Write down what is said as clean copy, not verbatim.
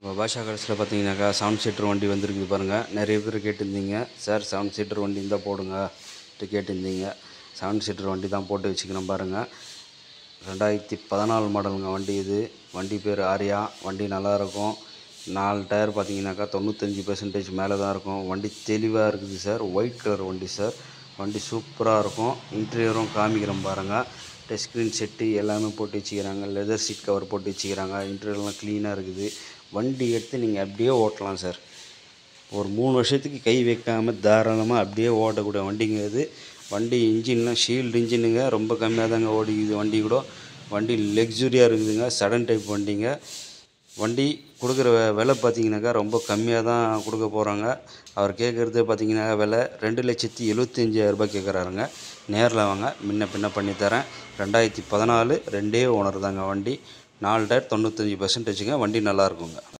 இப்போ பாஷா கார்ஸில் பார்த்தீங்கன்னாக்கா 7 சீட்டர் வண்டி வந்திருக்குது பாருங்கள். நிறைய பேர் கேட்டிருந்தீங்க, சார் 7 சீட்டர் வண்டி இருந்தால் போடுங்கட்டு கேட்டிருந்தீங்க. 7 சீட்டர் வண்டி தான் போட்டு வச்சுக்கிறேன் பாருங்கள். 2014 மாடலுங்க வண்டி இது. வண்டி பேர் ஆரியா. வண்டி நல்லாயிருக்கும். 4 டயர் பார்த்தீங்கன்னாக்கா 95% மேலே தான் இருக்கும். வண்டி தெளிவாக இருக்குது சார். ஒயிட் கலர் வண்டி சார். வண்டி சூப்பராக இருக்கும். இன்டீரியரும் காமிக்கிறேன் பாருங்கள். டச் ஸ்க்ரீன் செட்டு எல்லாமே போட்டு வச்சுக்கிறாங்க. லெதர் சீட் கவர் போட்டு வச்சுக்கிறாங்க. இன்டீரியர்லாம் க்ளீனாக இருக்குது. வண்டி எடுத்து நீங்கள் அப்படியே ஓட்டலாம் சார். ஒரு 3 வருஷத்துக்கு கை வைக்காமல் தாராளமாக அப்படியே ஓட்டக்கூடிய வண்டிங்க இது. வண்டி இன்ஜின்லாம் ஷீல்டு இன்ஜினுங்க. ரொம்ப கம்மியாக தாங்க ஓடிக்குது வண்டி கூட. வண்டி லக்ஸுரியாக இருக்குதுங்க. சடன் டைப் வண்டிங்க. வண்டி கொடுக்குற விலை பார்த்தீங்கன்னாக்கா ரொம்ப கம்மியாக தான் கொடுக்க போகிறாங்க. அவர் கேட்குறது பார்த்தீங்கன்னா விலை 2,75,000 கேட்குறாருங்க. நேரில் வாங்க, முன்ன பின்ன பண்ணித்தரேன். 2014 2 ஓனர் தாங்க வண்டி. 4 டயர் 95%ங்க. வண்டி நல்லாயிருக்குங்க.